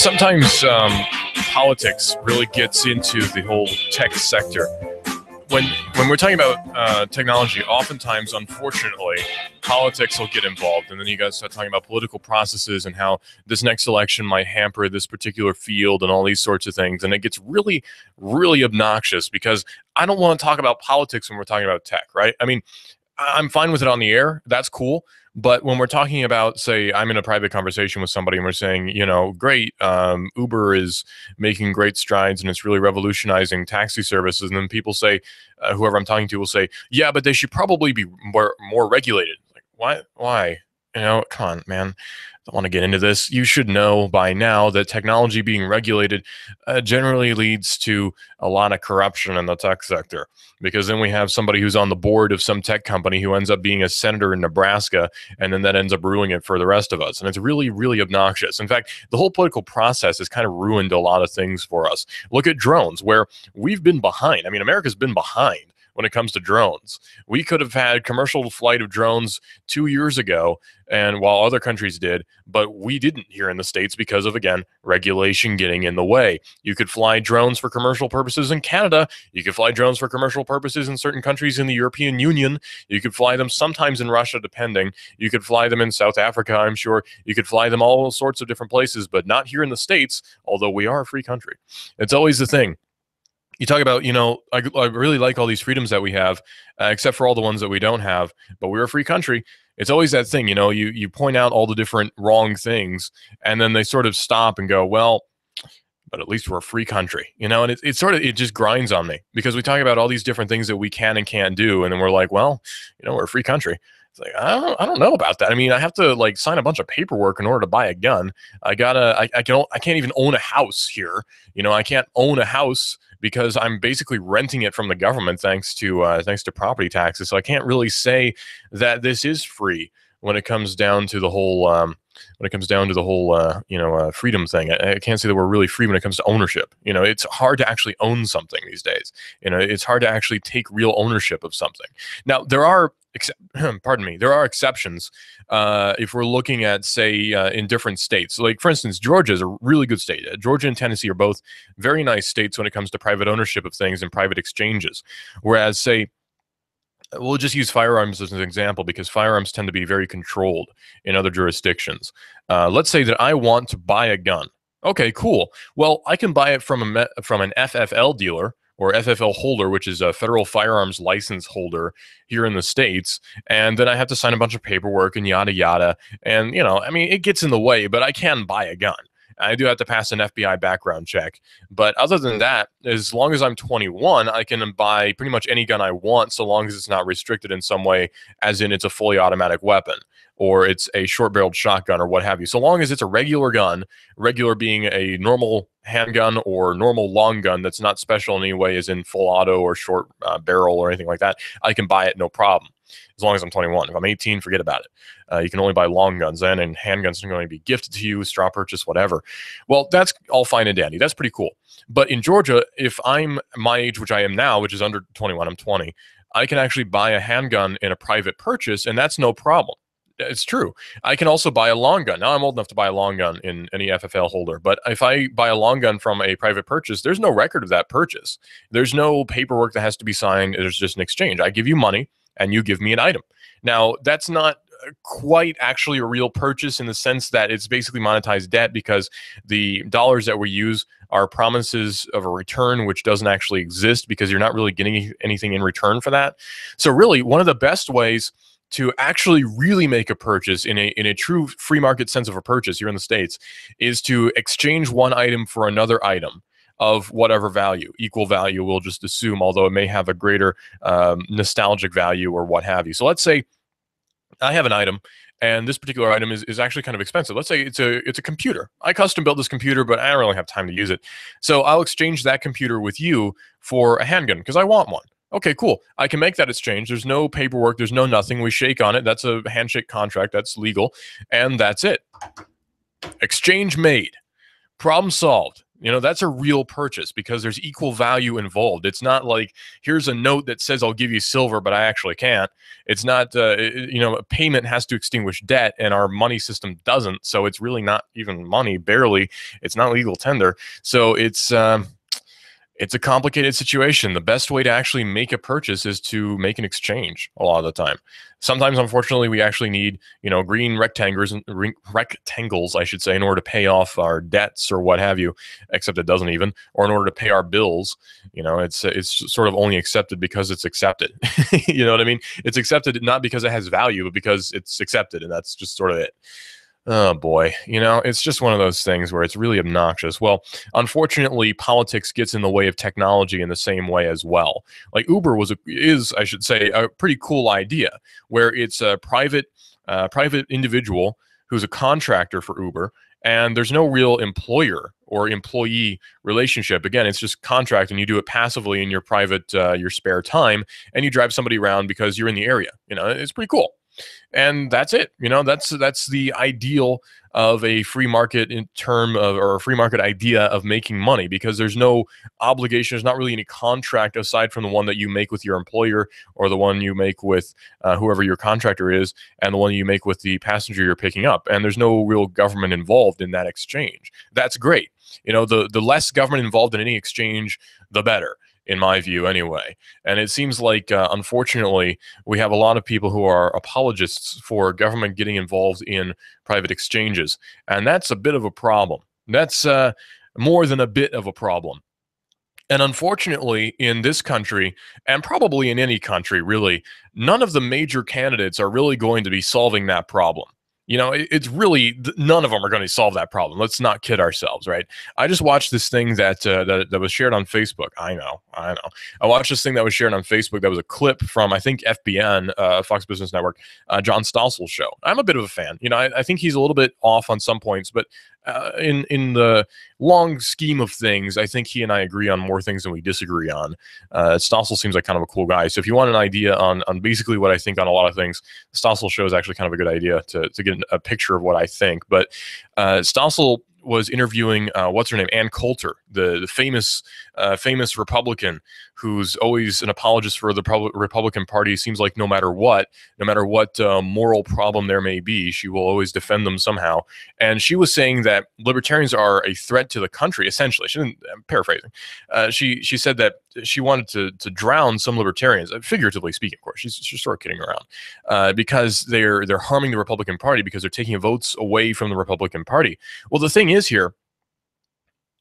Sometimes politics really gets into the whole tech sector. When when we're talking about technology, oftentimes, unfortunately, politics will get involved, and then you guys start talking about political processes and how this next election might hamper this particular field and all these sorts of things, and it gets really, really obnoxious because I don't want to talk about politics when we're talking about tech, right? I mean, I'm fine with it on the air. That's cool. But when we're talking about, say, I'm in a private conversation with somebody and we're saying, great, Uber is making great strides and it's really revolutionizing taxi services. And then people say, whoever I'm talking to will say, yeah, but they should probably be more regulated. Like, why? Why? Come on, man. I don't want to get into this. You should know by now that technology being regulated generally leads to a lot of corruption in the tech sector, because then we have somebody who's on the board of some tech company who ends up being a senator in Nebraska, and then that ends up ruining it for the rest of us. And it's really, really obnoxious. In fact, the whole political process has kind of ruined a lot of things for us. Look at drones, where we've been behind. I mean, America's been behind when it comes to drones. We could have had commercial flight of drones 2 years ago, and while other countries did, but we didn't here in the States because of, again, regulation getting in the way. You could fly drones for commercial purposes in Canada. You could fly drones for commercial purposes in certain countries in the European Union. You could fly them sometimes in Russia, depending. You could fly them in South Africa, I'm sure. You could fly them all sorts of different places, but not here in the States, although we are a free country. It's always the thing. You talk about, I really like all these freedoms that we have, except for all the ones that we don't have, but we're a free country. It's always that thing, you point out all the different wrong things, and then they sort of stop and go, well, but at least we're a free country, and it just grinds on me, because we talk about all these different things that we can and can't do, and then we're like, well, we're a free country. It's like, I don't know about that. I mean, I have to sign a bunch of paperwork in order to buy a gun. I can't even own a house here. I can't own a house because I'm basically renting it from the government thanks to property taxes. So I can't really say that this is free when it comes down to the whole freedom thing. I can't say that we're really free when it comes to ownership. It's hard to actually own something these days. It's hard to actually take real ownership of something. Now, there are there are exceptions if we're looking at, say, in different states. Like, for instance, Georgia is a really good state. Georgia and Tennessee are both very nice states when it comes to private ownership of things and private exchanges. Whereas, say, we'll just use firearms as an example, because firearms tend to be very controlled in other jurisdictions. Let's say that I want to buy a gun. Okay, cool. Well, I can buy it from an FFL dealer, or FFL holder, which is a federal firearms license holder here in the States. And then I have to sign a bunch of paperwork and yada, yada. And, it gets in the way, but I can buy a gun. I do have to pass an FBI background check. But other than that, as long as I'm 21, I can buy pretty much any gun I want, so long as it's not restricted in some way, as in it's a fully automatic weapon, or it's a short-barreled shotgun, or what have you. So long as it's a regular gun, regular being a normal handgun or normal long gun that's not special in any way, as in full auto or short barrel or anything like that, I can buy it no problem, as long as I'm 21. If I'm 18, forget about it. You can only buy long guns then, and handguns are going to be gifted to you, straw purchase, whatever. Well, that's all fine and dandy. That's pretty cool. But in Georgia, if I'm my age, which I am now, which is under 21, I'm 20, I can actually buy a handgun in a private purchase, and that's no problem. It's true. I can also buy a long gun. Now I'm old enough to buy a long gun in any FFL holder, but if I buy a long gun from a private purchase, there's no record of that purchase. There's no paperwork that has to be signed. There's just an exchange. I give you money and you give me an item. Now, that's not quite actually a real purchase, in the sense that it's basically monetized debt, because the dollars that we use are promises of a return, which doesn't actually exist, because you're not really getting anything in return for that. So really, one of the best ways to actually really make a purchase in a true free market sense of a purchase here in the States is to exchange one item for another item of whatever value, equal value, we'll just assume, although it may have a greater nostalgic value or what have you. So let's say I have an item, and this particular item is actually kind of expensive. Let's say it's a computer. I custom built this computer, but I don't really have time to use it. So I'll exchange that computer with you for a handgun, because I want one. Okay, cool. I can make that exchange. There's no paperwork. There's no nothing. We shake on it. That's a handshake contract. That's legal. And that's it. Exchange made. Problem solved. That's a real purchase because there's equal value involved. It's not like here's a note that says I'll give you silver, but I actually can't. It's not, a payment has to extinguish debt, and our money system doesn't. So it's really not even money, barely. It's not legal tender. So it's a complicated situation. The best way to actually make a purchase is to make an exchange a lot of the time. Sometimes, unfortunately, we actually need, green rectangles, I should say, in order to pay off our debts or what have you, except it doesn't even, or in order to pay our bills. It's sort of only accepted because it's accepted. You know what I mean? It's accepted not because it has value, but because it's accepted, and that's just sort of it. Oh boy, it's just one of those things where it's really obnoxious. Well, unfortunately, politics gets in the way of technology in the same way as well. Like Uber is, I should say, a pretty cool idea where it's a private individual who's a contractor for Uber, and there's no real employer or employee relationship. Again, it's just contract, and you do it passively in your your spare time, and you drive somebody around because you're in the area. It's pretty cool. And that's it. That's the ideal of a free market or a free market idea of making money, because there's no obligation. There's not really any contract aside from the one that you make with your employer, or the one you make with whoever your contractor is, and the one you make with the passenger you're picking up. And there's no real government involved in that exchange. That's great. The less government involved in any exchange, the better, in my view anyway. And it seems like, unfortunately, we have a lot of people who are apologists for government getting involved in private exchanges. And that's a bit of a problem. That's more than a bit of a problem. And unfortunately, in this country, and probably in any country, really, none of the major candidates are really going to be solving that problem. It's really, none of them are going to solve that problem. Let's not kid ourselves, right? I just watched this thing that was shared on Facebook. I know. I watched this thing that was shared on Facebook that was a clip from, I think, FBN, Fox Business Network, John Stossel's show. I'm a bit of a fan. I think he's a little bit off on some points, but in the long scheme of things, I think he and I agree on more things than we disagree on. Stossel seems like kind of a cool guy. So if you want an idea on basically what I think on a lot of things, Stossel show is actually kind of a good idea to get a picture of what I think. But Stossel was interviewing what's her name, Ann Coulter, the famous Republican who's always an apologist for the Republican Party. Seems like no matter what moral problem there may be, she will always defend them somehow. And she was saying that libertarians are a threat to the country. Essentially, I'm paraphrasing. She said that she wanted to drown some libertarians, figuratively speaking, of course. She's sort of kidding around, because they're harming the Republican Party because they're taking votes away from the Republican Party. Well, the thing is here,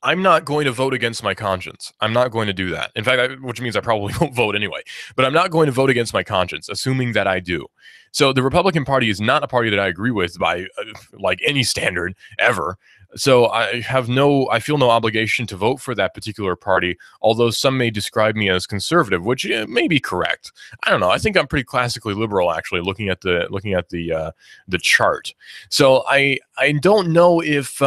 I'm not going to vote against my conscience. I'm not going to do that. In fact, which means I probably won't vote anyway. But I'm not going to vote against my conscience, assuming that I do. So the Republican Party is not a party that I agree with by like any standard ever. So I feel no obligation to vote for that particular party, although some may describe me as conservative, which may be correct. I don't know. I think I'm pretty classically liberal, actually, looking at the chart. So I don't know if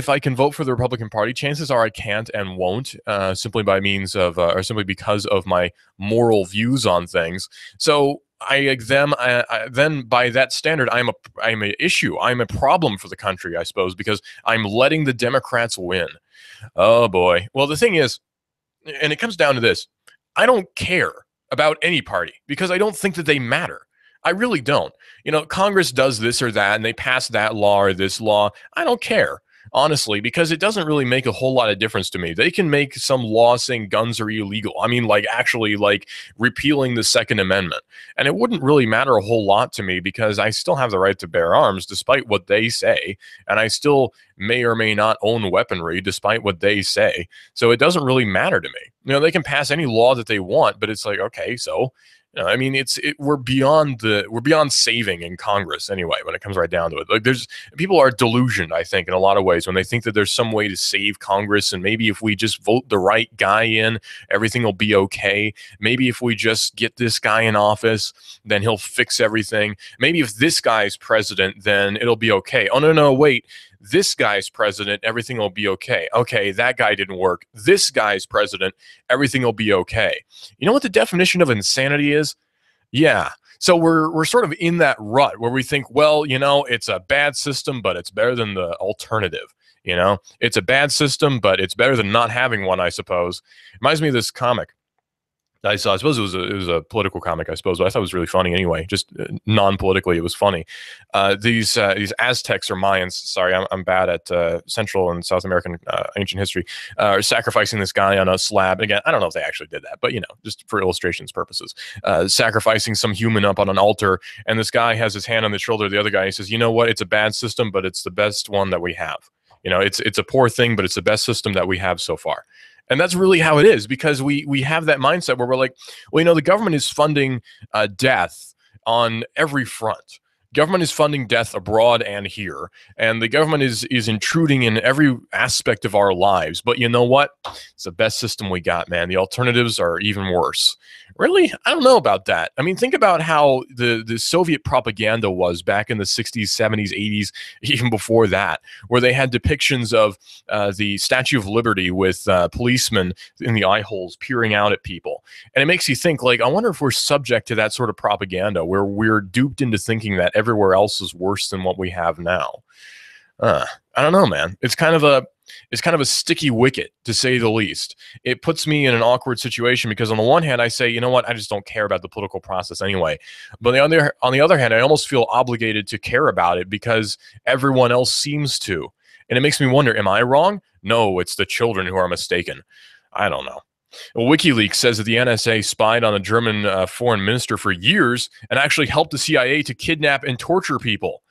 I can vote for the Republican Party. Chances are I can't and won't, simply by means of, or simply because of my moral views on things. So then by that standard, I'm an issue. I'm a problem for the country, I suppose, because I'm letting the Democrats win. Oh boy. Well, the thing is, and it comes down to this: I don't care about any party because I don't think that they matter. I really don't. Congress does this or that, and they pass that law or this law. I don't care, honestly, because it doesn't really make a whole lot of difference to me. They can make some law saying guns are illegal. I mean, actually repealing the Second Amendment. And it wouldn't really matter a whole lot to me because I still have the right to bear arms despite what they say. And I still may or may not own weaponry despite what they say. So it doesn't really matter to me. They can pass any law that they want, but it's like, okay, so I mean, we're beyond saving in Congress anyway. When it comes right down to it, people are delusioned, I think, in a lot of ways when they think that there's some way to save Congress, and maybe if we just vote the right guy in, everything will be okay. Maybe if we just get this guy in office, then he'll fix everything. Maybe if this guy's president, then it'll be okay. Oh no, wait. This guy's president, everything will be okay. Okay, that guy didn't work. This guy's president, everything will be okay. You know what the definition of insanity is? Yeah. So we're sort of in that rut where we think, well, it's a bad system, but it's better than the alternative. You know, it's a bad system, but it's better than not having one, I suppose. Reminds me of this comic I saw. I suppose it was a political comic, I suppose, but I thought it was really funny anyway. Just non-politically, it was funny. These Aztecs or Mayans. Sorry, I'm bad at Central and South American ancient history. Are sacrificing this guy on a slab. And again, I don't know if they actually did that, but you know, just for illustrations purposes, sacrificing some human up on an altar, and this guy has his hand on the shoulder of the other guy. He says, "You know what? It's a bad system, but it's the best one that we have. You know, it's a poor thing, but it's the best system that we have so far." And that's really how it is, because we have that mindset where we're like, well, you know, the government is funding death on every front. Government is funding death abroad and here, and the government is intruding in every aspect of our lives. But you know what? It's the best system we got, man. The alternatives are even worse. Really? I don't know about that. I mean, think about how the Soviet propaganda was back in the 60s, 70s, 80s, even before that, where they had depictions of the Statue of Liberty with policemen in the eye holes peering out at people. And it makes you think, like, I wonder if we're subject to that sort of propaganda where we're duped into thinking that everywhere else is worse than what we have now. I don't know, man. It's kind of a sticky wicket, to say the least. It puts me in an awkward situation because on the one hand, I say, you know what, I just don't care about the political process anyway. But on the other hand, I almost feel obligated to care about it because everyone else seems to. And it makes me wonder, am I wrong? No, it's the children who are mistaken. I don't know. Well, WikiLeaks says that the NSA spied on a German foreign minister for years and actually helped the CIA to kidnap and torture people.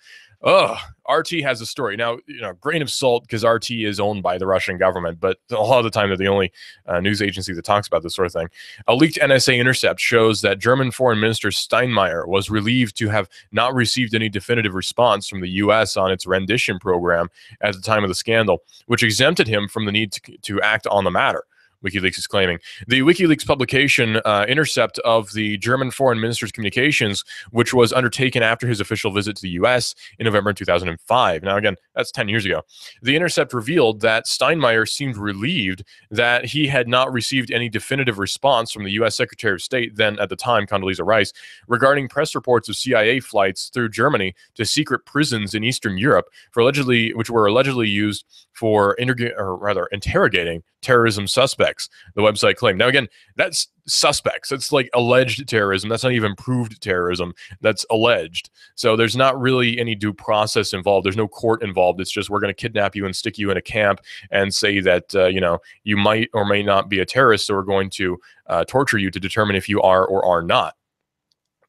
Oh, RT has a story. Now, you know, grain of salt, because RT is owned by the Russian government, but a lot of the time they're the only news agency that talks about this sort of thing. A leaked NSA intercept shows that German Foreign Minister Steinmeier was relieved to have not received any definitive response from the U.S. on its rendition program at the time of the scandal, which exempted him from the need to act on the matter. WikiLeaks is claiming. The WikiLeaks publication intercept of the German foreign minister's communications, which was undertaken after his official visit to the U.S. in November 2005. Now, again, that's 10 years ago. The intercept revealed that Steinmeier seemed relieved that he had not received any definitive response from the U.S. Secretary of State, then at the time, Condoleezza Rice, regarding press reports of CIA flights through Germany to secret prisons in Eastern Europe which were allegedly used for interrogating terrorism suspects, the website claimed. Now, again, that's suspects. It's like alleged terrorism. That's not even proved terrorism. That's alleged. So there's not really any due process involved. There's no court involved. It's just, we're going to kidnap you and stick you in a camp and say that, you know, you might or may not be a terrorist. So we're going to torture you to determine if you are or are not.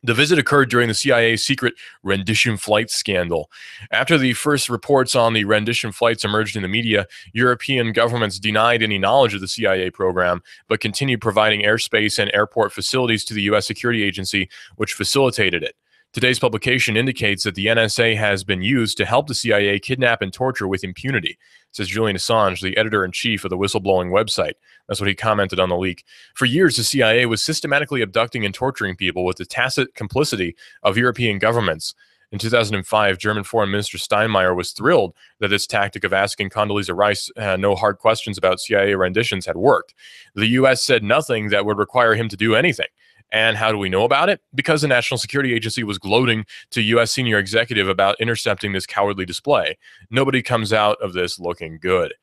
The visit occurred during the CIA's secret rendition flight scandal. After the first reports on the rendition flights emerged in the media, European governments denied any knowledge of the CIA program, but continued providing airspace and airport facilities to the U.S. security agency, which facilitated it. Today's publication indicates that the NSA has been used to help the CIA kidnap and torture with impunity, says Julian Assange, the editor-in-chief of the whistleblowing website. That's what he commented on the leak. For years, the CIA was systematically abducting and torturing people with the tacit complicity of European governments. In 2005, German Foreign Minister Steinmeier was thrilled that this tactic of asking Condoleezza Rice no hard questions about CIA renditions had worked. The U.S. said nothing that would require him to do anything. And how do we know about it? Because the National Security Agency was gloating to U.S. senior executive about intercepting this cowardly display. Nobody comes out of this looking good,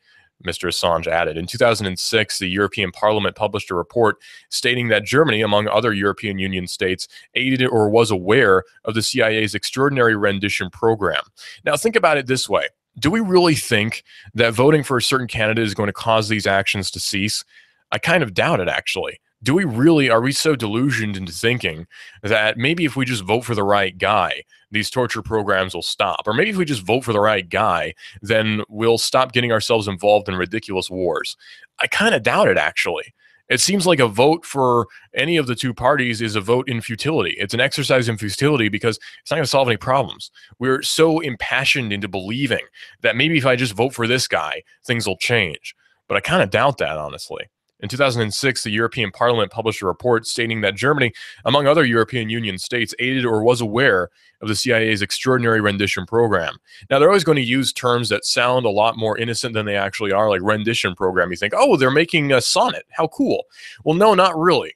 Mr. Assange added. In 2006, the European Parliament published a report stating that Germany, among other European Union states, aided or was aware of the CIA's extraordinary rendition program. Now, think about it this way. Do we really think that voting for a certain candidate is going to cause these actions to cease? I kind of doubt it, actually. Are we so delusioned into thinking that maybe if we just vote for the right guy, these torture programs will stop? Or maybe if we just vote for the right guy, then we'll stop getting ourselves involved in ridiculous wars? I kind of doubt it, actually. It seems like a vote for any of the two parties is a vote in futility. It's an exercise in futility because it's not going to solve any problems. We're so impassioned into believing that maybe if I just vote for this guy, things will change. But I kind of doubt that, honestly. In 2006, the European Parliament published a report stating that Germany, among other European Union states, aided or was aware of the CIA's extraordinary rendition program. Now, they're always going to use terms that sound a lot more innocent than they actually are, like rendition program. You think, oh, they're making a sonnet. How cool. Well, no, not really.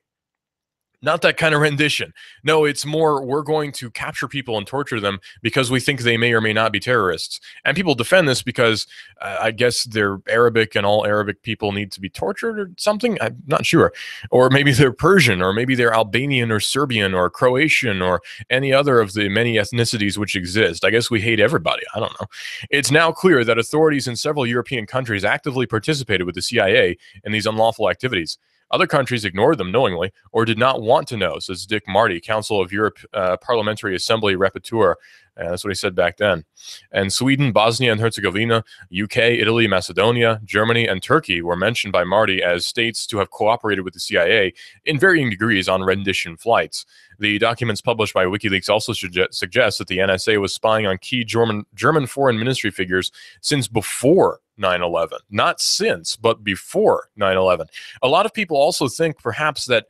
Not that kind of rendition. No, it's more we're going to capture people and torture them because we think they may or may not be terrorists. And people defend this because I guess they're Arabic and all Arabic people need to be tortured or something. I'm not sure. Or maybe they're Persian, or maybe they're Albanian or Serbian or Croatian or any other of the many ethnicities which exist. I guess we hate everybody. I don't know. It's now clear that authorities in several European countries actively participated with the CIA in these unlawful activities. Other countries ignored them knowingly or did not want to know, says Dick Marty, Council of Europe Parliamentary Assembly Rapporteur. That's what he said back then. And Sweden, Bosnia and Herzegovina, UK, Italy, Macedonia, Germany, and Turkey were mentioned by Marty as states to have cooperated with the CIA in varying degrees on rendition flights. The documents published by WikiLeaks also suggest that the NSA was spying on key German foreign ministry figures since before 9/11. Not since, but before 9/11. A lot of people also think perhaps that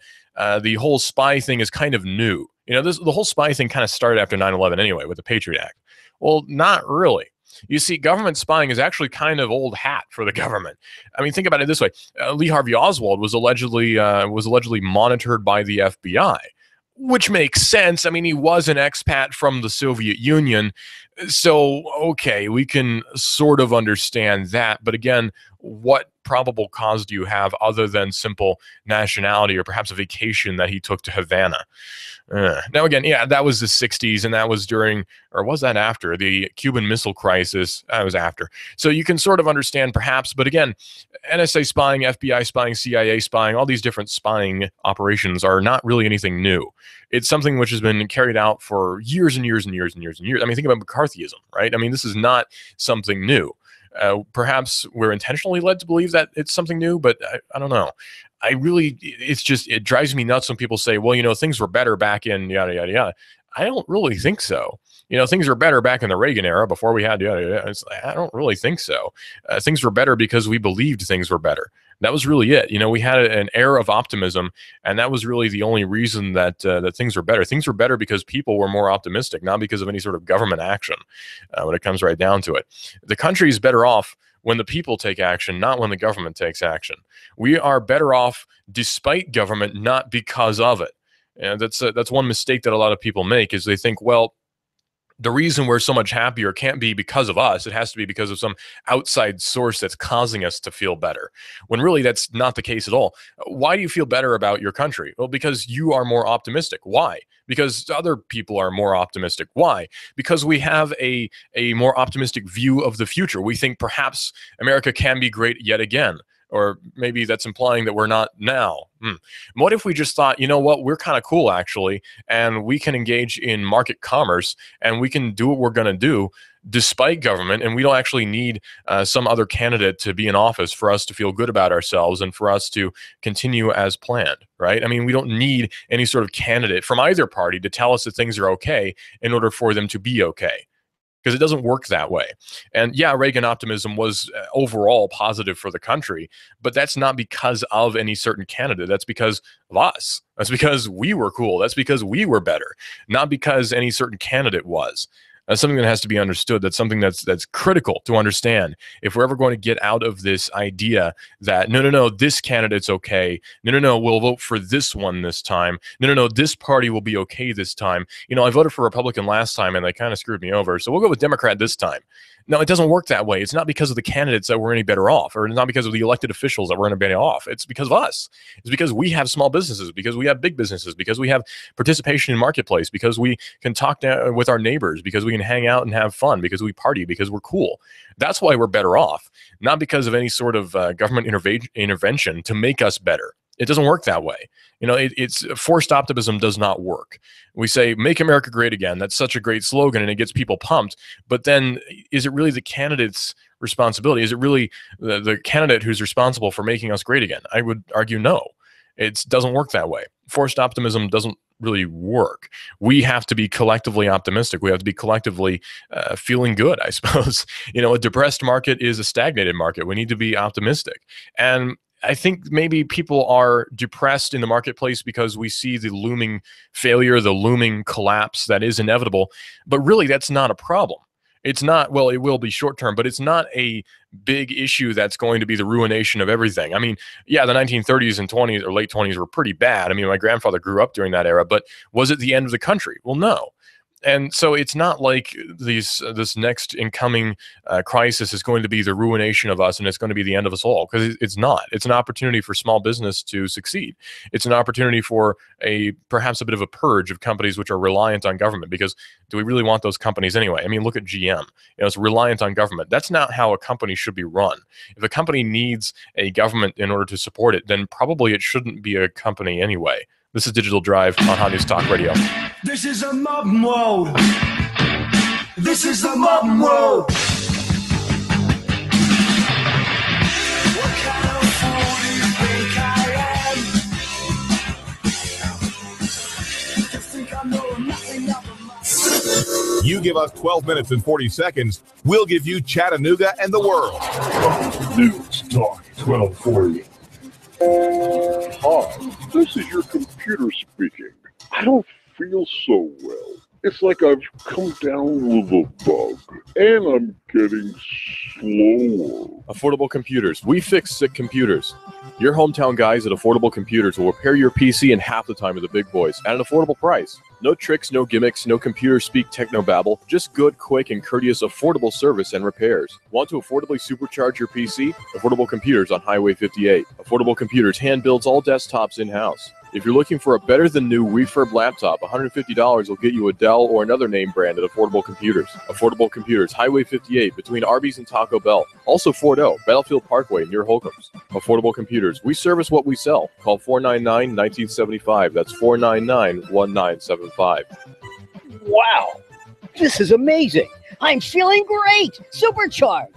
the whole spy thing is kind of new. The whole spy thing kind of started after 9/11 anyway, with the Patriot Act. Well, not really. You see, government spying is actually kind of old hat for the government. I mean, think about it this way: Lee Harvey Oswald was allegedly monitored by the FBI, which makes sense. I mean, he was an expat from the Soviet Union, so okay, we can sort of understand that. But again, what probable cause do you have other than simple nationality or perhaps a vacation that he took to Havana? Now, again, yeah, that was the 60s, and that was during, or was that after, the Cuban Missile Crisis? That was after. So you can sort of understand perhaps, but again, NSA spying, FBI spying, CIA spying, all these different spying operations are not really anything new. It's something which has been carried out for years and years and years and years and years. I mean, think about McCarthyism, right? I mean, this is not something new. Perhaps we're intentionally led to believe that it's something new, but I don't know. It drives me nuts when people say, well, things were better back in yada, yada, yada. I don't really think so. Things were better back in the Reagan era before we had yada, yada. I don't really think so. Things were better because we believed things were better. That was really it. We had an air of optimism, and that was really the only reason that things were better. Things were better because people were more optimistic, not because of any sort of government action. When it comes right down to it, the country is better off when the people take action, not when the government takes action. We are better off despite government, not because of it. And that's one mistake that a lot of people make, is they think, well, the reason we're so much happier can't be because of us. It has to be because of some outside source that's causing us to feel better, when really that's not the case at all. Why do you feel better about your country? Well, because you are more optimistic. Why? Because other people are more optimistic. Why? Because we have a more optimistic view of the future. We think perhaps America can be great yet again. Or maybe that's implying that we're not now. What if we just thought, you know what, we're kind of cool actually, and we can engage in market commerce, and we can do what we're going to do despite government, and we don't actually need some other candidate to be in office for us to feel good about ourselves and for us to continue as planned, right? I mean, we don't need any sort of candidate from either party to tell us that things are okay in order for them to be okay. Because it doesn't work that way. And yeah, Reagan optimism was overall positive for the country, but that's not because of any certain candidate. That's because of us. That's because we were cool. That's because we were better, not because any certain candidate was. That's something that has to be understood. That's something that's critical to understand if we're ever going to get out of this idea that no, this candidate's okay. No, we'll vote for this one this time. No, this party will be okay this time. I voted for Republican last time and they kind of screwed me over, so we'll go with Democrat this time. No, it doesn't work that way. It's not because of the candidates that we're any better off, or it's not because of the elected officials that we're any better off. It's because of us. It's because we have small businesses, because we have big businesses, because we have participation in marketplace, because we can talk with our neighbors, because we can hang out and have fun, because we party, because we're cool. That's why we're better off, not because of any sort of government intervention to make us better. It doesn't work that way. It's forced optimism does not work. We say, make America great again. That's such a great slogan and it gets people pumped. But then is it really the candidate's responsibility? Is it really the candidate who's responsible for making us great again? I would argue no. It doesn't work that way. Forced optimism doesn't really work. We have to be collectively optimistic. We have to be collectively feeling good, I suppose. A depressed market is a stagnated market. We need to be optimistic. And I think maybe people are depressed in the marketplace because we see the looming failure, the looming collapse that is inevitable. But really, that's not a problem. It's not, well, it will be short term, but it's not a big issue that's going to be the ruination of everything. I mean, yeah, the 1930s and 20s or late 20s were pretty bad. I mean, my grandfather grew up during that era, but was it the end of the country? Well, no. And so it's not like this next incoming crisis is going to be the ruination of us and it's going to be the end of us all, because it's not. It's an opportunity for small business to succeed. It's an opportunity for perhaps a bit of a purge of companies which are reliant on government, because do we really want those companies anyway? I mean, look at GM. It's reliant on government. That's not how a company should be run. If a company needs a government in order to support it, then probably it shouldn't be a company anyway. This is Digital Drive on Hot News Talk Radio. This is a mob mode. This is the mob mode. What kind of fool do you think I am? You think I know nothing of my... You give us 12 minutes and 40 seconds, we'll give you Chattanooga and the world. News Talk 1240. Hi, this is your computer speaking. I don't feel so well. It's like I've come down with a bug, and I'm getting slower. Affordable Computers. We fix sick computers. Your hometown guys at Affordable Computers will repair your PC in half the time of the big boys at an affordable price. No tricks, no gimmicks, no computer speak technobabble. Just good, quick, and courteous affordable service and repairs. Want to affordably supercharge your PC? Affordable Computers on Highway 58. Affordable Computers hand builds all desktops in-house. If you're looking for a better-than-new refurb laptop, $150 will get you a Dell or another name brand at Affordable Computers. Affordable Computers, Highway 58, between Arby's and Taco Bell. Also Fort O, Battlefield Parkway, near Holcomb's. Affordable Computers, we service what we sell. Call 499-1975. That's 499-1975. Wow, this is amazing. I'm feeling great. Supercharged.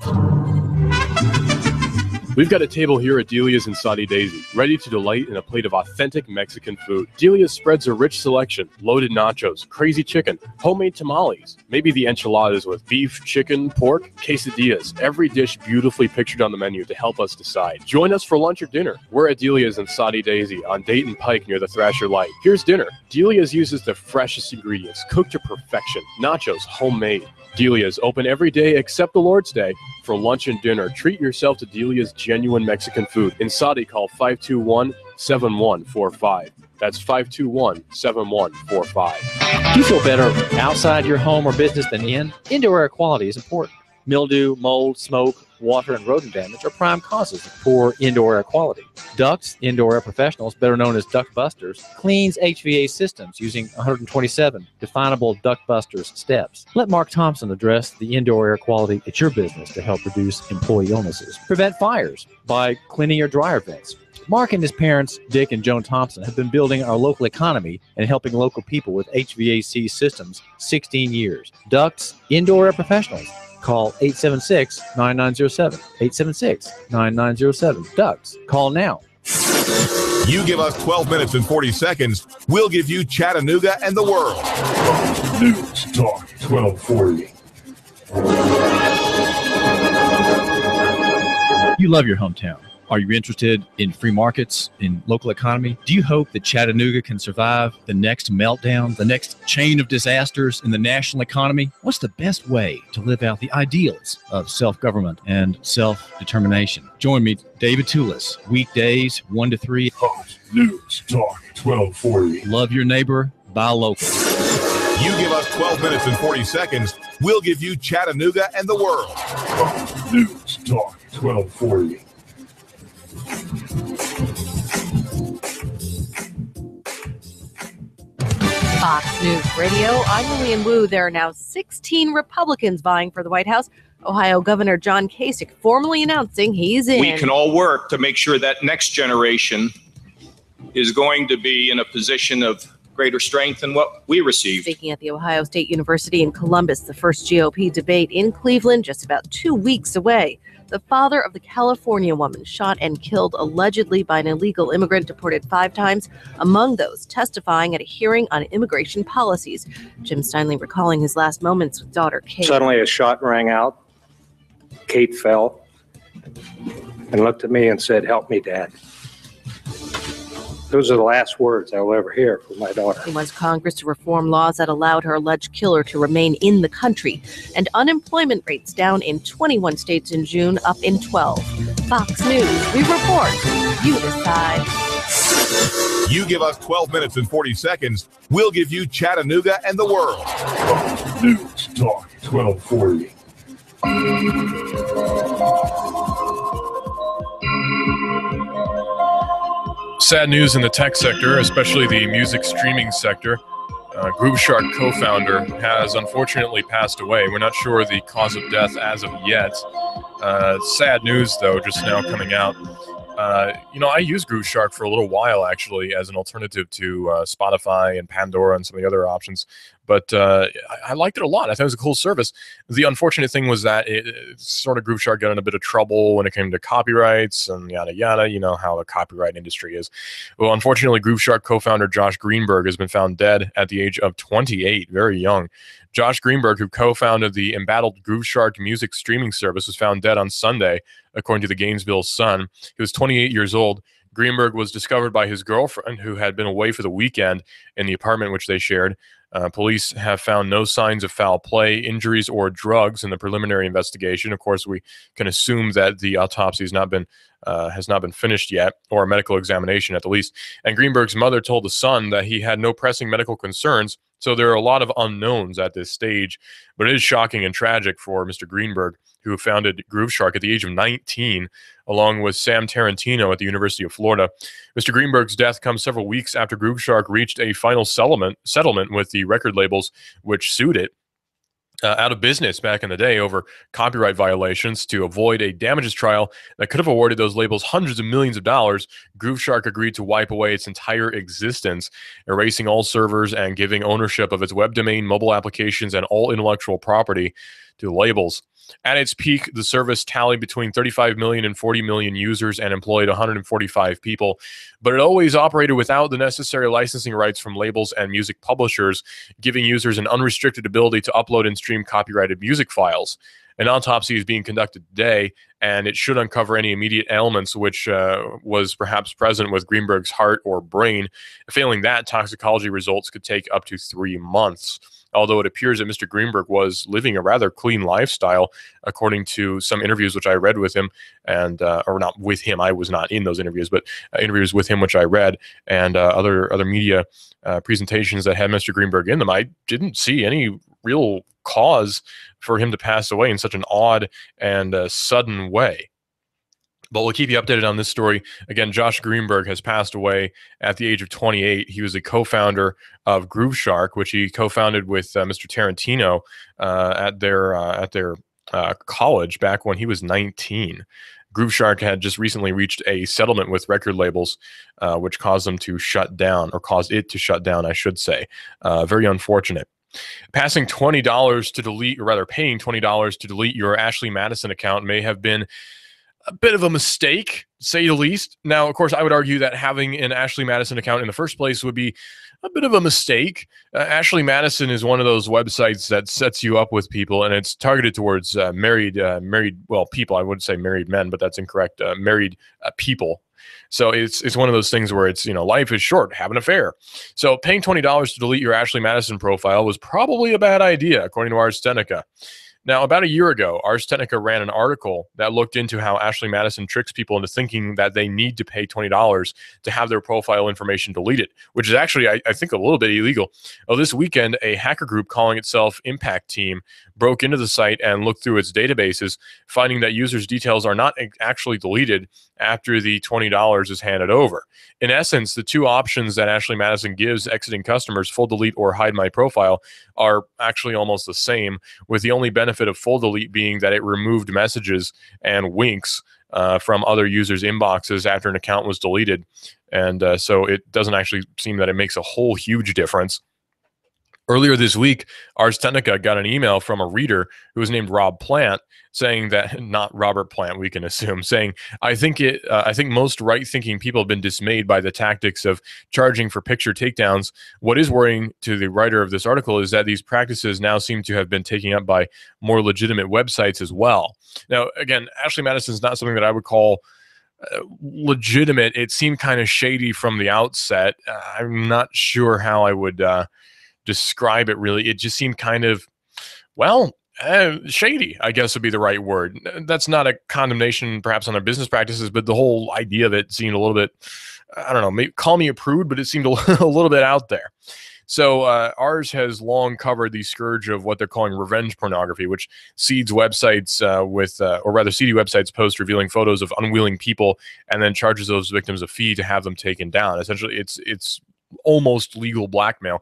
We've got a table here at Delia's in Saudi Daisy, ready to delight in a plate of authentic Mexican food. Delia's spreads a rich selection: loaded nachos, crazy chicken, homemade tamales, maybe the enchiladas with beef, chicken, pork, quesadillas. Every dish beautifully pictured on the menu to help us decide. Join us for lunch or dinner. We're at Delia's in Saudi Daisy on Dayton Pike near the Thrasher Light. Here's dinner. Delia's uses the freshest ingredients, cooked to perfection. Nachos, homemade. Delia's open every day except the Lord's Day. For lunch and dinner, treat yourself to Delia's genuine Mexican food. In Saudi, call 521-7145. That's 521-7145. Do you feel better outside your home or business than in? Indoor air quality is important. Mildew, mold, smoke, water, and rodent damage are prime causes of poor indoor air quality. Ducts Indoor Air Professionals, better known as Duct Busters, cleans HVAC systems using 127 definable Duct Busters steps. Let Mark Thompson address the indoor air quality at your business to help reduce employee illnesses. Prevent fires by cleaning your dryer vents. Mark and his parents, Dick and Joan Thompson, have been building our local economy and helping local people with HVAC systems 16 years. Ducts Indoor Air Professionals. Call 876-9907. 876-9907. Ducks. Call now. You give us 12 minutes and 40 seconds, we'll give you Chattanooga and the world. News Talk 1240. You love your hometown. Are you interested in free markets, in local economy? Do you hope that Chattanooga can survive the next meltdown, the next chain of disasters in the national economy? What's the best way to live out the ideals of self-government and self-determination? Join me, David Toulis, weekdays 1 to 3. Hot News Talk 1240. Love your neighbor, buy local. You give us 12 minutes and 40 seconds, we'll give you Chattanooga and the world. Hot News Talk 1240. Fox News Radio, I'm Lillian Wu. There are now 16 Republicans vying for the White House. Ohio Governor John Kasich formally announcing he's in. We can all work to make sure that next generation is going to be in a position of greater strength than what we received. Speaking at the Ohio State University in Columbus, the first GOP debate in Cleveland, just about 2 weeks away. The father of the California woman shot and killed allegedly by an illegal immigrant deported 5 times, among those testifying at a hearing on immigration policies. Jim Steinle recalling his last moments with daughter Kate. Suddenly a shot rang out. Kate fell and looked at me and said, "Help me, Dad." Those are the last words I will ever hear from my daughter. He wants Congress to reform laws that allowed her alleged killer to remain in the country. And unemployment rates down in 21 states in June, up in 12. Fox News, we report, you decide. You give us 12 minutes and 40 seconds, we'll give you Chattanooga and the world. News Talk 1240. Sad news in the tech sector, especially the music streaming sector. Grooveshark co-founder has unfortunately passed away. We're not sure the cause of death as of yet. Sad news, though, just now coming out. I used Grooveshark for a little while, actually, as an alternative to Spotify and Pandora and some of the other options. But I liked it a lot. I thought it was a cool service. The unfortunate thing was that it sort of Grooveshark got in a bit of trouble when it came to copyrights and yada, yada. You know how the copyright industry is. Well, unfortunately, Grooveshark co-founder Josh Greenberg has been found dead at the age of 28, very young. Josh Greenberg, who co-founded the embattled Grooveshark music streaming service, was found dead on Sunday, according to the Gainesville Sun. He was 28 years old. Greenberg was discovered by his girlfriend, who had been away for the weekend in the apartment which they shared. Police have found no signs of foul play, injuries, or drugs in the preliminary investigation. Of course, we can assume that the autopsy has not been finished yet, or a medical examination at the least. And Greenberg's mother told the Sun that he had no pressing medical concerns, so there are a lot of unknowns at this stage. But it is shocking and tragic for Mr. Greenberg, who founded Grooveshark at the age of 19, along with Sam Tarantino at the University of Florida. Mr. Greenberg's death comes several weeks after Grooveshark reached a final settlement with the record labels which sued it out of business back in the day over copyright violations. To avoid a damages trial that could have awarded those labels hundreds of millions of dollars, Grooveshark agreed to wipe away its entire existence, erasing all servers and giving ownership of its web domain, mobile applications, and all intellectual property to the labels. At its peak, the service tallied between 35 million and 40 million users and employed 145 people, but it always operated without the necessary licensing rights from labels and music publishers, giving users an unrestricted ability to upload and stream copyrighted music files. An autopsy is being conducted today, and it should uncover any immediate ailments which was perhaps present with Greenberg's heart or brain. Failing that, toxicology results could take up to 3 months. Although it appears that Mr. Greenberg was living a rather clean lifestyle, according to some interviews which I read with him, and or not with him, I was not in those interviews, but interviews with him which I read, and other media presentations that had Mr. Greenberg in them. I didn't see any real cause for him to pass away in such an odd and sudden way. But we'll keep you updated on this story. Again, Josh Greenberg has passed away at the age of 28. He was a co-founder of Grooveshark, which he co-founded with Mr. Tarantino at their college back when he was 19. Grooveshark had just recently reached a settlement with record labels, which caused them to shut down, or caused it to shut down, I should say. Very unfortunate. Passing $20 to delete, or rather paying $20 to delete your Ashley Madison account may have been a bit of a mistake, to say the least. Now, of course, I would argue that having an Ashley Madison account in the first place would be a bit of a mistake. Ashley Madison is one of those websites that sets you up with people, and it's targeted towards married people. I would say married men, but that's incorrect. Married people. So it's one of those things where it's, life is short, have an affair. So paying $20 to delete your Ashley Madison profile was probably a bad idea, according to Ars Technica. Now, about a year ago, Ars Technica ran an article that looked into how Ashley Madison tricks people into thinking that they need to pay $20 to have their profile information deleted, which is actually, I think, a little bit illegal. Well, this weekend, a hacker group calling itself Impact Team broke into the site and looked through its databases, finding that users' details are not actually deleted after the $20 is handed over. In essence, the two options that Ashley Madison gives exiting customers, full delete or hide my profile, are actually almost the same, with the only benefit of full delete being that it removed messages and winks from other users' inboxes after an account was deleted. And so it doesn't actually seem that it makes a whole huge difference. Earlier this week, Ars Technica got an email from a reader who was named Rob Plant, saying that, not Robert Plant, we can assume, saying, I think most right-thinking people have been dismayed by the tactics of charging for picture takedowns. What is worrying to the writer of this article is that these practices now seem to have been taken up by more legitimate websites as well. Now, again, Ashley Madison is not something that I would call legitimate. It seemed kind of shady from the outset. I'm not sure how I would describe it really. It just seemed kind of, well, shady, I guess would be the right word. That's not a condemnation perhaps on their business practices, but the whole idea of it seemed a little bit, I don't know, maybe call me a prude, but it seemed a little bit out there. So ours has long covered the scourge of what they're calling revenge pornography, which seeds websites or rather seedy websites post revealing photos of unwilling people and then charges those victims a fee to have them taken down. Essentially, it's almost legal blackmail.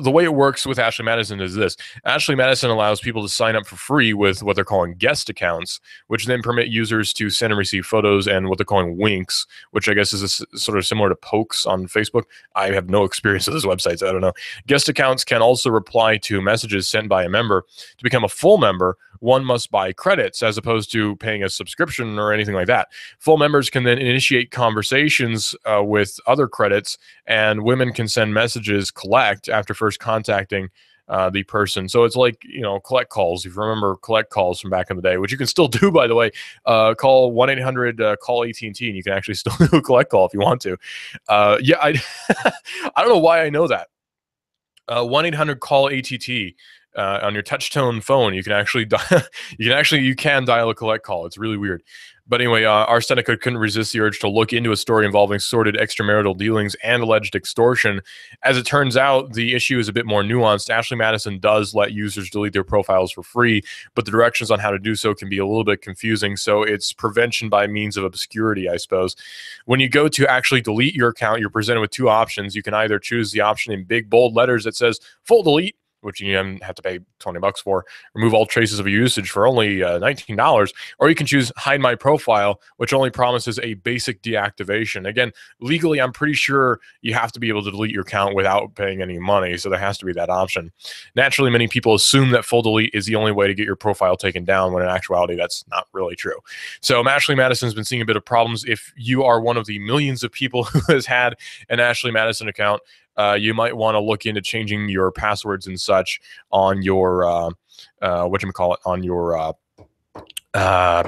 The way it works with Ashley Madison is this. Ashley Madison allows people to sign up for free with what they're calling guest accounts, which then permit users to send and receive photos and what they're calling winks, which I guess is sort of similar to pokes on Facebook. I have no experience with those websites. I don't know. Guest accounts can also reply to messages sent by a member. To become a full member, one must buy credits as opposed to paying a subscription or anything like that. Full members can then initiate conversations with other credits, and women can send messages collect after first contacting the person. So it's like, collect calls. If you remember collect calls from back in the day, which you can still do, by the way, call 1-800-CALL AT&T, and you can actually still do a collect call if you want to. Yeah, I don't know why I know that. 1-800-CALL ATT. On your touch-tone phone, you can actually you can dial a collect call. It's really weird. But anyway, our Seneca couldn't resist the urge to look into a story involving sordid extramarital dealings and alleged extortion. As it turns out, the issue is a bit more nuanced. Ashley Madison does let users delete their profiles for free, but the directions on how to do so can be a little bit confusing. So it's prevention by means of obscurity, I suppose. When you go to actually delete your account, you're presented with two options. You can either choose the option in big, bold letters that says full delete, which you have to pay $20 for, remove all traces of your usage for only $19, or you can choose hide my profile, which only promises a basic deactivation. Again, legally, I'm pretty sure you have to be able to delete your account without paying any money, so there has to be that option. Naturally, many people assume that full delete is the only way to get your profile taken down, when in actuality, that's not really true. So Ashley Madison's been seeing a bit of problems. If you are one of the millions of people who has had an Ashley Madison account, you might want to look into changing your passwords and such on your on your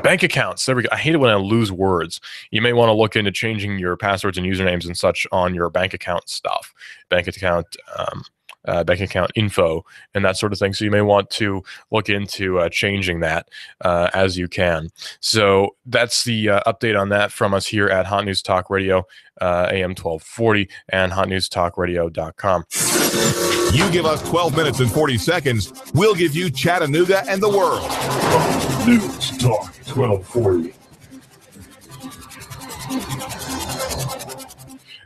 bank accounts. There we go. I hate it when I lose words. You may want to look into changing your passwords and usernames and such on your bank account stuff, bank account info and that sort of thing. So you may want to look into changing that as you can. So that's the update on that from us here at Hot News Talk Radio, AM 1240 and hotnewstalkradio.com. You give us 12 minutes and 40 seconds, we'll give you Chattanooga and the world. News Talk 1240.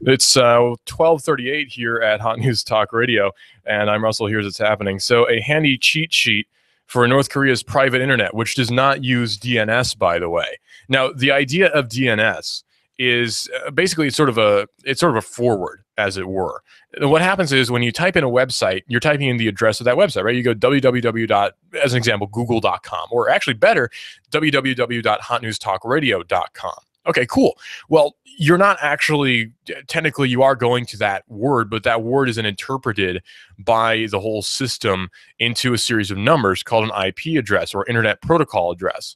It's 12:38 here at Hot News Talk Radio, and I'm Russell. Here's what's happening. So a handy cheat sheet for North Korea's private internet, which does not use DNS, by the way. Now, the idea of DNS is basically it's sort of a forward, as it were. What happens is when you type in a website, you're typing in the address of that website, right? You go www. As an example, google.com, or actually better, www.hotnewstalkradio.com. Okay, cool. Well, you're not actually, technically you are going to that word, but that word isn't interpreted by the whole system into a series of numbers called an IP address or internet protocol address.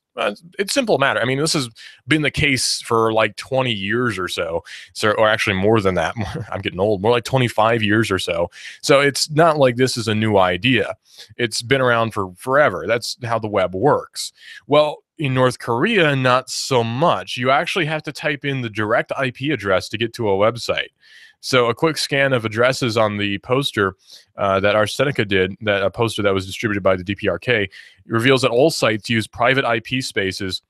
It's simple matter. I mean, this has been the case for like 20 years or so, or actually more than that. I'm getting old, more like 25 years or so. So it's not like this is a new idea. It's been around for forever. That's how the web works. Well, in North Korea, not so much. You actually have to type in the direct IP address to get to a website. So a quick scan of addresses on the poster that our Seneca did, that a poster that was distributed by the DPRK, reveals that all sites use private IP spaces,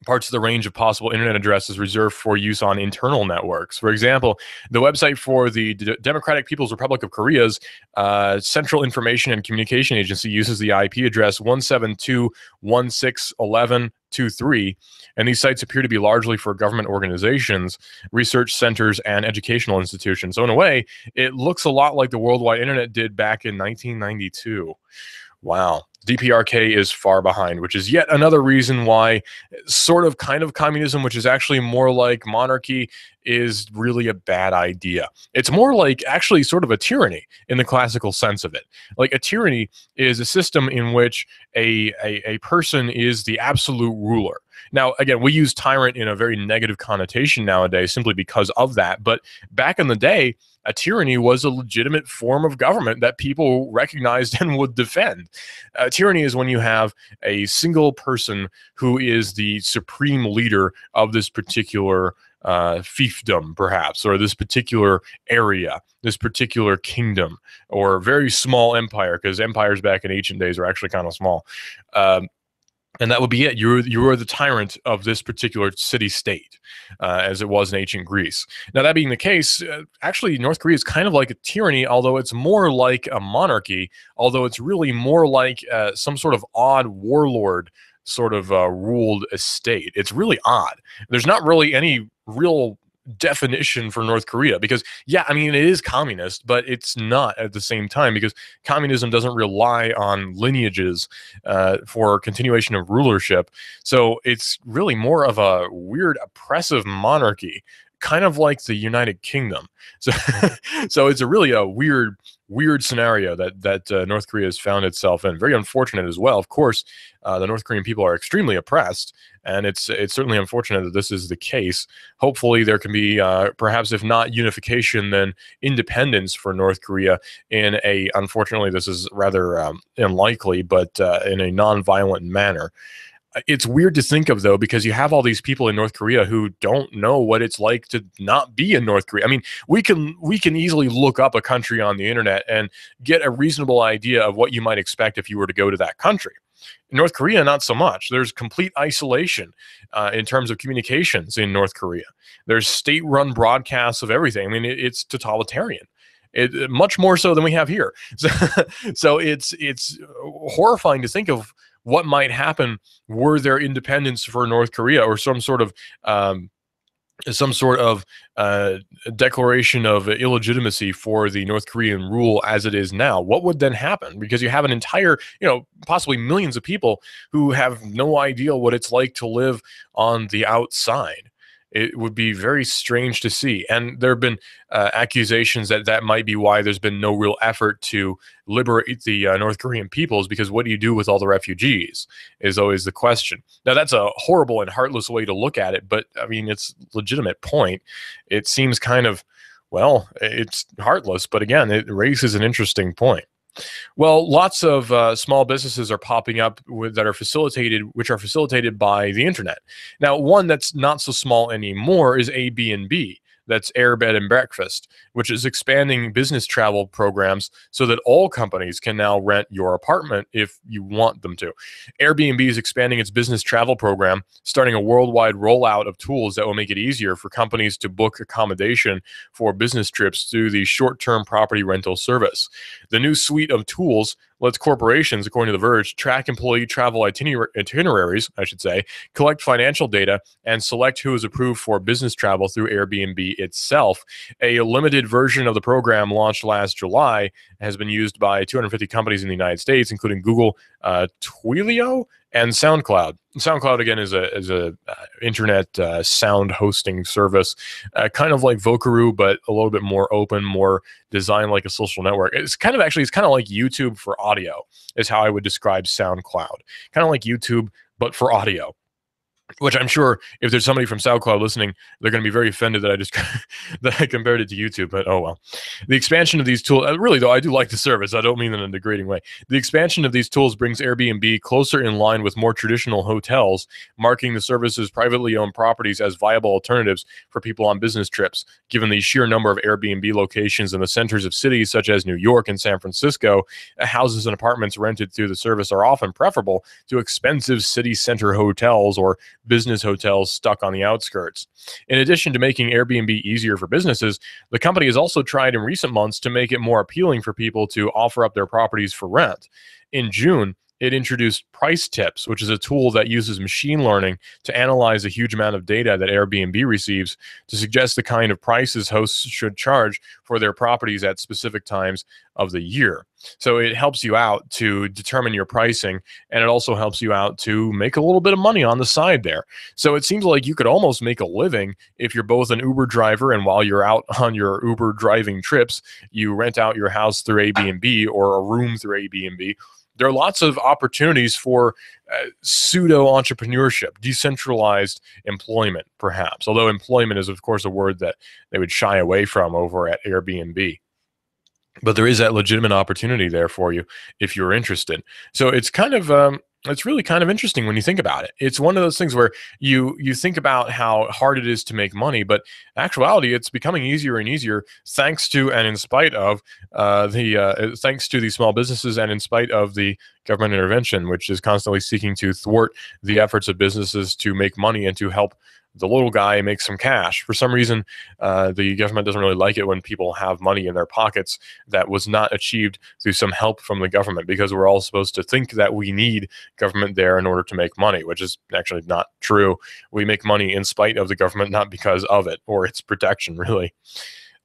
parts of the range of possible internet addresses reserved for use on internal networks. For example, the website for the Democratic People's Republic of Korea's Central Information and Communication Agency uses the IP address 172.16.11.23, and these sites appear to be largely for government organizations, research centers, and educational institutions. So in a way, it looks a lot like the World Wide Internet did back in 1992. Wow. DPRK is far behind, which is yet another reason why sort of kind of communism, which is actually more like monarchy, is really a bad idea. It's more like actually sort of a tyranny in the classical sense of it. Like a tyranny is a system in which a person is the absolute ruler. Now, again, we use tyrant in a very negative connotation nowadays simply because of that. But back in the day, a tyranny was a legitimate form of government that people recognized and would defend. Tyranny is when you have a single person who is the supreme leader of this particular fiefdom, perhaps, or this particular area, this particular kingdom, or very small empire, because empires back in ancient days were actually kind of small. And that would be it. You were the tyrant of this particular city-state, as it was in ancient Greece. Now, that being the case, actually, North Korea is kind of like a tyranny, although it's more like a monarchy, although it's really more like some sort of odd warlord sort of ruled estate. It's really odd. There's not really any real definition for North Korea because, yeah, I mean, it is communist, but it's not at the same time because communism doesn't rely on lineages for continuation of rulership. So it's really more of a weird oppressive monarchy, kind of like the United Kingdom. So it's really a weird scenario that North Korea has found itself in. Very unfortunate as well. Of course, the North Korean people are extremely oppressed, and it's certainly unfortunate that this is the case. Hopefully, there can be perhaps, if not unification, then independence for North Korea in a. Unfortunately, this is rather unlikely, but in a non-violent manner. It's weird to think of, though, because you have all these people in North Korea who don't know what it's like to not be in North Korea. I mean, we can easily look up a country on the internet and get a reasonable idea of what you might expect if you were to go to that country. In North Korea, not so much. There's complete isolation in terms of communications in North Korea. There's state-run broadcasts of everything. I mean, it's totalitarian. Much more so than we have here. So it's horrifying to think of what might happen were there independence for North Korea or some sort of declaration of illegitimacy for the North Korean rule as it is now. What would then happen? Because you have an entire, possibly millions of people who have no idea what it's like to live on the outside. It would be very strange to see. And there have been accusations that might be why there's been no real effort to liberate the North Korean peoples, because what do you do with all the refugees is always the question. Now, that's a horrible and heartless way to look at it, but, I mean, it's a legitimate point. It seems kind of, well, it's heartless, but again, it raises an interesting point. Well, lots of small businesses are popping up which are facilitated by the internet. Now, one that's not so small anymore is Airbnb. That's Air Bed and Breakfast, which is expanding business travel programs so that all companies can now rent your apartment if you want them to. Airbnb is expanding its business travel program, starting a worldwide rollout of tools that will make it easier for companies to book accommodation for business trips through the short-term property rental service. The new suite of tools lets corporations, according to The Verge, track employee travel itineraries, collect financial data, and select who is approved for business travel through Airbnb itself. A limited version of the program launched last July has been used by 250 companies in the United States, including Google, Twilio, and SoundCloud. SoundCloud, again, is a internet sound hosting service, kind of like Vocaroo, but a little bit more open, more designed like a social network. It's kind of like YouTube for audio, is how I would describe SoundCloud. Kind of like YouTube, but for audio. Which I'm sure if there's somebody from SoundCloud listening, they're going to be very offended that I compared it to YouTube, but oh well. The expansion of these tools, really though, I do like the service. I don't mean that in a degrading way. The expansion of these tools brings Airbnb closer in line with more traditional hotels, marking the service's privately owned properties as viable alternatives for people on business trips. Given the sheer number of Airbnb locations in the centers of cities such as New York and San Francisco, houses and apartments rented through the service are often preferable to expensive city center hotels or business hotels stuck on the outskirts. In addition to making Airbnb easier for businesses, the company has also tried in recent months to make it more appealing for people to offer up their properties for rent. In June, it introduced Price Tips, which is a tool that uses machine learning to analyze a huge amount of data that Airbnb receives to suggest the kind of prices hosts should charge for their properties at specific times of the year. So it helps you out to determine your pricing, and it also helps you out to make a little bit of money on the side there. So it seems like you could almost make a living if you're both an Uber driver, and while you're out on your Uber driving trips, you rent out your house through Airbnb or a room through Airbnb. There are lots of opportunities for pseudo-entrepreneurship, decentralized employment, perhaps, although employment is, of course, a word that they would shy away from over at Airbnb. But there is that legitimate opportunity there for you if you're interested. So it's kind of it's really kind of interesting when you think about it. It's one of those things where you think about how hard it is to make money, but in actuality, it's becoming easier and easier thanks to and in spite of thanks to these small businesses and in spite of the government intervention, which is constantly seeking to thwart the efforts of businesses to make money and to help the little guy make some cash. For some reason, the government doesn't really like it when people have money in their pockets that was not achieved through some help from the government, because we're all supposed to think that we need government there in order to make money, which is actually not true. We make money in spite of the government, not because of it or its protection, really.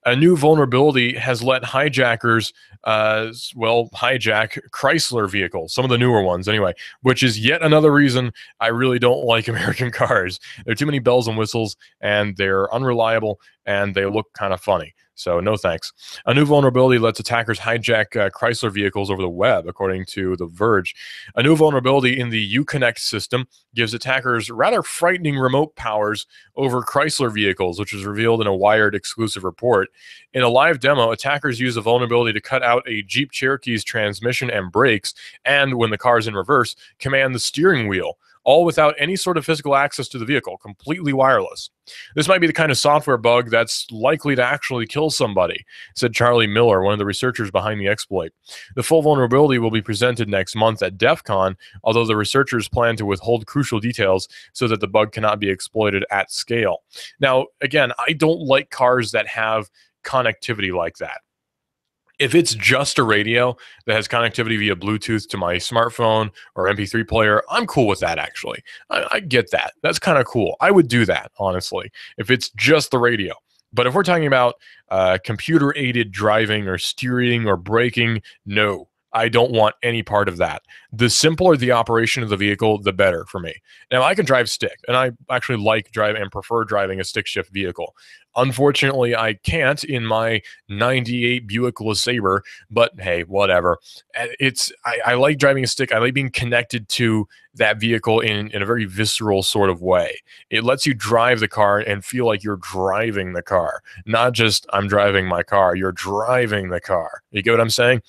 A new vulnerability has let hijackers, hijack Chrysler vehicles, some of the newer ones anyway, which is yet another reason I really don't like American cars. There are too many bells and whistles, and they're unreliable, and they look kind of funny. So no thanks. A new vulnerability lets attackers hijack Chrysler vehicles over the web, according to The Verge. A new vulnerability in the Uconnect system gives attackers rather frightening remote powers over Chrysler vehicles, which was revealed in a Wired exclusive report. In a live demo, attackers use a vulnerability to cut out a Jeep Cherokee's transmission and brakes, and when the car is in reverse, command the steering wheel, all without any sort of physical access to the vehicle, completely wireless. This might be the kind of software bug that's likely to actually kill somebody, said Charlie Miller, one of the researchers behind the exploit. The full vulnerability will be presented next month at DEF CON, although the researchers plan to withhold crucial details so that the bug cannot be exploited at scale. Now, again, I don't like cars that have connectivity like that. If it's just a radio that has connectivity via Bluetooth to my smartphone or MP3 player, I'm cool with that, actually. I get that. That's kind of cool. I would do that, honestly, if it's just the radio. But if we're talking about computer-aided driving or steering or braking, no. I don't want any part of that. The simpler the operation of the vehicle, the better for me. Now, I can drive stick, and I actually like driving and prefer driving a stick shift vehicle. Unfortunately, I can't in my 98 Buick LeSabre, but hey, whatever. I like driving a stick. I like being connected to that vehicle in a very visceral sort of way. It lets you drive the car and feel like you're driving the car, not just I'm driving my car. You're driving the car. You get what I'm saying?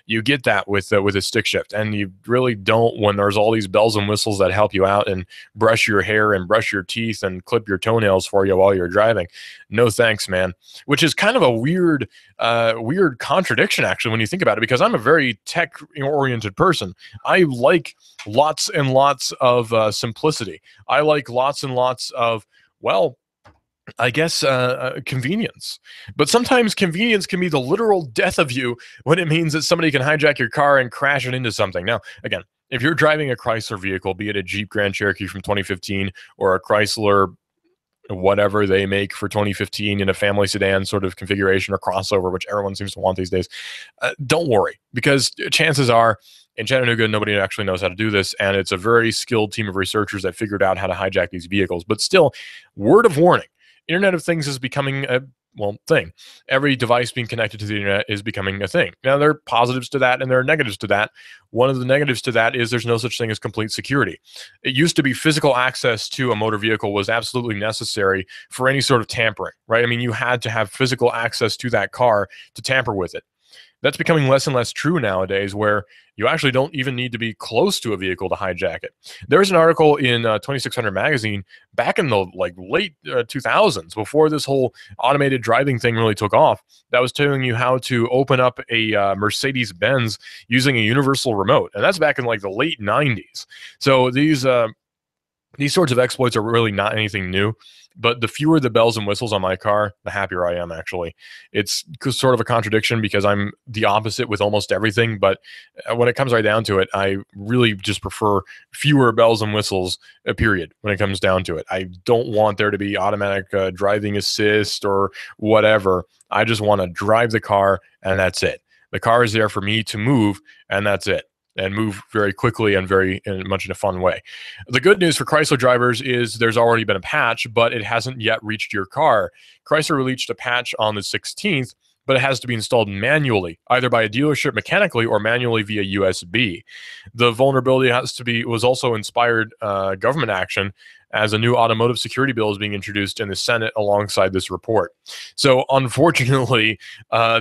You get that with a stick shift, and you really don't when there's all these bells and whistles that help you out and brush your hair and brush your teeth and clip your toenails for you while you're driving. No thanks, man. Which is kind of a weird contradiction, actually, when you think about it, because I'm a very tech-oriented person. I like lots and lots of simplicity. I like lots and lots of, well, I guess convenience. But sometimes convenience can be the literal death of you when it means that somebody can hijack your car and crash it into something. Now, again, if you're driving a Chrysler vehicle, be it a Jeep Grand Cherokee from 2015 or a Chrysler whatever they make for 2015 in a family sedan sort of configuration or crossover, which everyone seems to want these days, don't worry, because chances are in Chattanooga, nobody actually knows how to do this, and it's a very skilled team of researchers that figured out how to hijack these vehicles. But still, word of warning, Internet of Things is becoming a thing. Every device being connected to the internet is becoming a thing. Now, there are positives to that and there are negatives to that. One of the negatives to that is there's no such thing as complete security. It used to be physical access to a motor vehicle was absolutely necessary for any sort of tampering, right? I mean, you had to have physical access to that car to tamper with it. That's becoming less and less true nowadays, where you actually don't even need to be close to a vehicle to hijack it. There's an article in 2600 magazine back in the late 2000s, before this whole automated driving thing really took off, that was telling you how to open up a Mercedes-Benz using a universal remote, and that's back in the late 90s. So these These sorts of exploits are really not anything new, but the fewer the bells and whistles on my car, the happier I am, actually. It's sort of a contradiction because I'm the opposite with almost everything, but when it comes right down to it, I really just prefer fewer bells and whistles, period, when it comes down to it. I don't want there to be automatic driving assist or whatever. I just want to drive the car, and that's it. The car is there for me to move, and that's it. And move very quickly and very much in a fun way. The good news for Chrysler drivers is there's already been a patch, but it hasn't yet reached your car. Chrysler released a patch on the 16th, but it has to be installed manually, either by a dealership mechanically or manually via USB. The vulnerability was also inspired government action, as a new automotive security bill is being introduced in the Senate alongside this report. So unfortunately,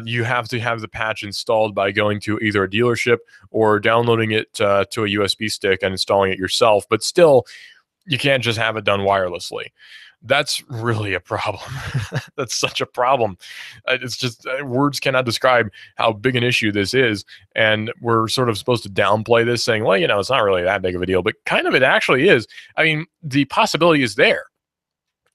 you have to have the patch installed by going to either a dealership or downloading it to a USB stick and installing it yourself. But still, you can't just have it done wirelessly. That's really a problem. That's such a problem. It's just words cannot describe how big an issue this is. And we're sort of supposed to downplay this, saying, well, it's not really that big of a deal, but kind of it actually is. I mean, the possibility is there.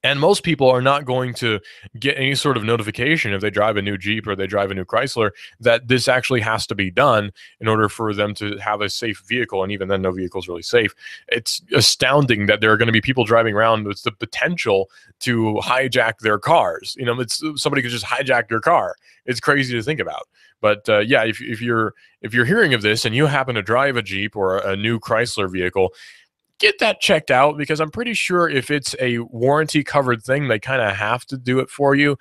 And most people are not going to get any sort of notification if they drive a new Jeep or they drive a new Chrysler that this actually has to be done in order for them to have a safe vehicle. And even then, no vehicle is really safe. It's astounding that there are going to be people driving around with the potential to hijack their cars. Somebody could just hijack your car. It's crazy to think about. But yeah, if you're hearing of this and you happen to drive a Jeep or a new Chrysler vehicle, get that checked out, because I'm pretty sure if it's a warranty covered thing, they kind of have to do it for you.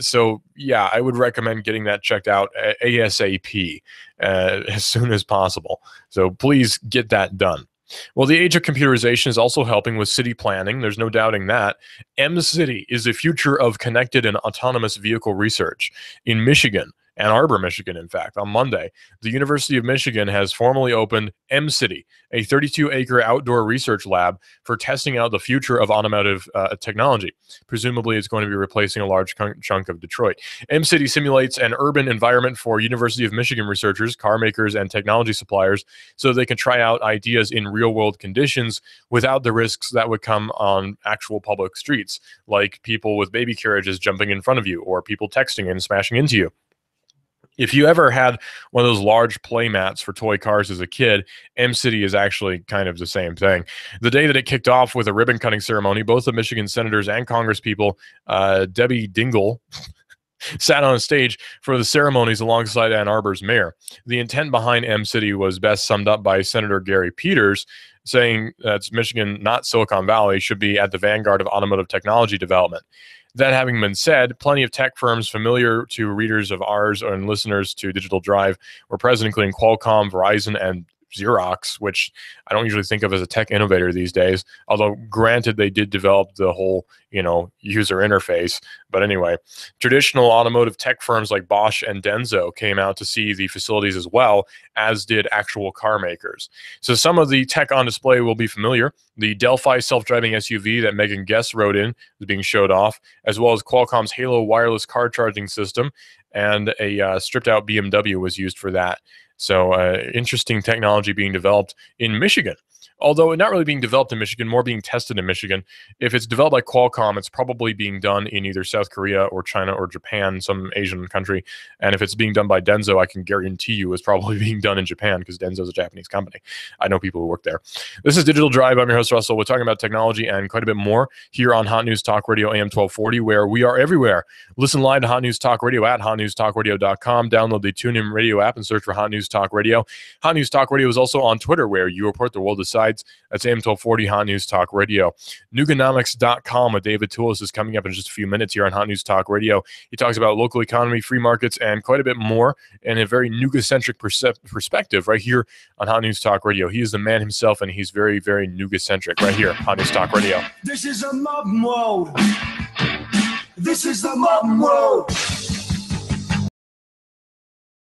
So yeah, I would recommend getting that checked out ASAP as soon as possible. So please get that done. Well, the age of computerization is also helping with city planning. There's no doubting that. M-City is the future of connected and autonomous vehicle research. In Michigan, Ann Arbor, Michigan, in fact, on Monday, the University of Michigan has formally opened M-City, a 32-acre outdoor research lab for testing out the future of automotive technology. Presumably, it's going to be replacing a large chunk of Detroit. M-City simulates an urban environment for University of Michigan researchers, car makers, and technology suppliers so they can try out ideas in real-world conditions without the risks that would come on actual public streets, like people with baby carriages jumping in front of you or people texting and smashing into you. If you ever had one of those large play mats for toy cars as a kid, M-City is actually kind of the same thing. The day that it kicked off with a ribbon-cutting ceremony, both the Michigan senators and congresspeople, Debbie Dingell, sat on a stage for the ceremonies alongside Ann Arbor's mayor. The intent behind M-City was best summed up by Senator Gary Peters, saying that Michigan, not Silicon Valley, should be at the vanguard of automotive technology development. That having been said, plenty of tech firms familiar to readers of ours and listeners to Digital Drive were present, including Qualcomm, Verizon, and Xerox, which I don't usually think of as a tech innovator these days, although granted they did develop the whole, user interface. But anyway, traditional automotive tech firms like Bosch and Denso came out to see the facilities as well, as did actual car makers. So some of the tech on display will be familiar. The Delphi self-driving SUV that Megan Guest rode in is being showed off, as well as Qualcomm's Halo wireless car charging system, and a stripped-out BMW was used for that. So interesting technology being developed in Michigan. Although not really being developed in Michigan, more being tested in Michigan. If it's developed by Qualcomm, it's probably being done in either South Korea or China or Japan, some Asian country. And if it's being done by Denso, I can guarantee you it's probably being done in Japan, because Denso is a Japanese company. I know people who work there. This is Digital Drive. I'm your host, Russell. We're talking about technology and quite a bit more here on Hot News Talk Radio AM 1240, where we are everywhere. Listen live to Hot News Talk Radio at hotnewstalkradio.com. Download the TuneIn Radio app and search for Hot News Talk Radio. Hot News Talk Radio is also on Twitter, where you report the world decides. That's AM 1240 Hot News Talk Radio. Nuganomics.com with David Toulis is coming up in just a few minutes here on Hot News Talk Radio. He talks about local economy, free markets, and quite a bit more in a very Nuga-centric perspective right here on Hot News Talk Radio. He is the man himself, and he's very, very Nuga-centric right here, Hot News Talk Radio. This is a mob mode. This is the mob mode.